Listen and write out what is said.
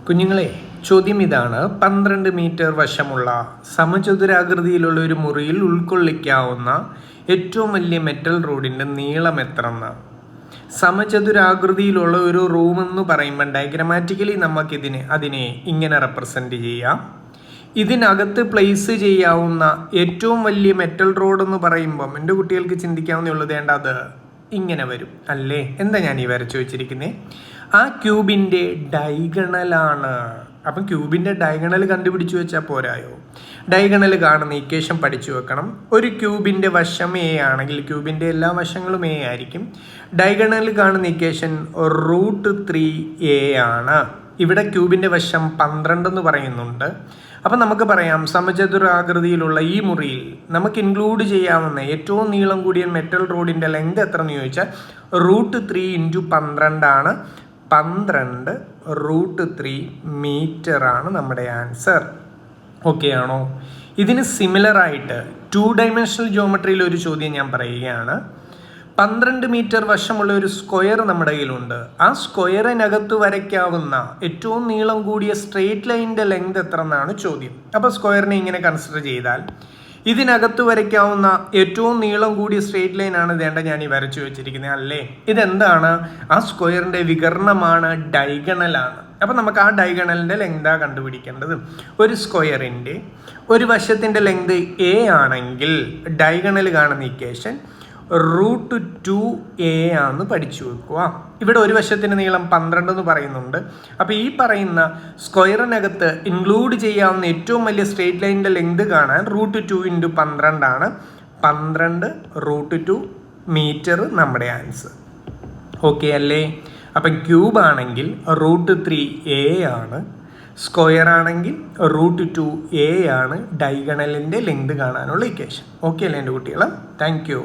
കുഞ്ഞുങ്ങളെ, ചോദ്യം ഇതാണ്. 12 മീറ്റർ വശമുള്ള സമചതുരാകൃതിയിലുള്ള ഒരു മുറിയിൽ ഉൾക്കൊള്ളിക്കാവുന്ന ഏറ്റവും വലിയ മെറ്റൽ റോഡിൻ്റെ നീളം എത്രയെന്ന്. സമചതുരാകൃതിയിലുള്ള ഒരു റൂം എന്ന് പറയുമ്പോൾ ഡയഗ്രമാറ്റിക്കലി അതിനെ ഇങ്ങനെ റെപ്രസെൻ്റ് ചെയ്യാം. ഇതിനകത്ത് പ്ലേസ് ചെയ്യാവുന്ന ഏറ്റവും വലിയ മെറ്റൽ റോഡ് എന്ന് പറയുമ്പം എൻ്റെ കുട്ടികൾക്ക് ചിന്തിക്കാവുന്നേ ഉള്ളത് അത് ഇങ്ങനെ വരും അല്ലേ? എന്താ ഞാൻ ഈ വരച്ചു വെച്ചിരിക്കുന്നത്? ആ ക്യൂബിൻ്റെ ഡയഗണലാണ്. അപ്പം ക്യൂബിൻ്റെ ഡയഗണൽ കണ്ടുപിടിച്ച് വെച്ചാൽ പോരായോ? ഡയഗണൽ കാണുന്ന ഇക്വേഷൻ പഠിച്ചു വെക്കണം. ഒരു ക്യൂബിൻ്റെ വശം എ ആണെങ്കിൽ ക്യൂബിൻ്റെ എല്ലാ വശങ്ങളും എ ആയിരിക്കും. ഡയഗണൽ കാണുന്ന ഇക്വേഷൻ √3a ആണ്. ഇവിടെ ക്യൂബിൻ്റെ വശം 12 എന്ന് പറയുന്നുണ്ട്. അപ്പം നമുക്ക് പറയാം, സമചതുരാകൃതിയിലുള്ള ഈ മുറിയിൽ നമുക്ക് ഇൻക്ലൂഡ് ചെയ്യാവുന്ന ഏറ്റവും നീളം കൂടിയ മെറ്റൽ റോഡിൻ്റെ ലെങ്ത് എത്ര എന്ന് ചോദിച്ചാൽ √3 × 12 ആണ്. 12 √3 മീറ്റർ ആണ് നമ്മുടെ ആൻസർ. ഓക്കെ ആണോ? ഇതിന് സിമിലറായിട്ട് 2 ഡയമെൻഷണൽ ജിയോമെട്രിയിൽ ഒരു ചോദ്യം ഞാൻ പറയുകയാണ്. 12 മീറ്റർ വശമുള്ള ഒരു സ്ക്വയർ നമ്മുടെ കയ്യിലുണ്ട്. ആ സ്ക്വയറിനകത്ത് വരയ്ക്കാവുന്ന ഏറ്റവും നീളം കൂടിയ സ്ട്രെയിറ്റ് ലൈനിൻ്റെ ലെങ്ത് എത്ര എന്നാണ് ചോദ്യം. അപ്പോൾ സ്ക്വയറിനെ ഇങ്ങനെ കൺസിഡർ ചെയ്താൽ ഇതിനകത്ത് വരയ്ക്കാവുന്ന ഏറ്റവും നീളം കൂടിയ സ്ട്രെയിറ്റ് ലൈനാണ് ഞാൻ ഈ വരച്ചു വെച്ചിരിക്കുന്നത് അല്ലേ? ഇതെന്താണ്? ആ സ്ക്വയറിൻ്റെ വികരണമാണ്, ഡയഗണലാണ്. അപ്പം നമുക്ക് ആ ഡയഗണലിൻ്റെ ലെങ്താണ് കണ്ടുപിടിക്കേണ്ടത്. ഒരു സ്ക്വയറിൻ്റെ ഒരു വശത്തിൻ്റെ ലെങ്ത് a ആണെങ്കിൽ ഡയഗണൽ കാണുന്ന ഇക്വേഷൻ √2a ആണെന്ന് പഠിച്ചു വെക്കുക. ഇവിടെ ഒരു വശത്തിൻ്റെ നീളം 12 എന്ന് പറയുന്നുണ്ട്. അപ്പോൾ ഈ പറയുന്ന സ്ക്വയറിനകത്ത് ഇൻക്ലൂഡ് ചെയ്യാവുന്ന ഏറ്റവും വലിയ സ്ട്രെയിറ്റ് ലൈനിൻ്റെ ലെങ്ത് കാണാൻ √2 × 12 ആണ്. 12 √2 മീറ്റർ നമ്മുടെ ആൻസർ. ഓക്കെ അല്ലേ? അപ്പം ക്യൂബ് ആണെങ്കിൽ √3a ആണ്, സ്ക്വയർ ആണെങ്കിൽ √2a ആണ് ഡയഗണലിൻ്റെ ലെങ്ത് കാണാനുള്ള ഇക്വേഷൻ. ഓക്കെ അല്ലേ എൻ്റെ കുട്ടികൾ? Thank you.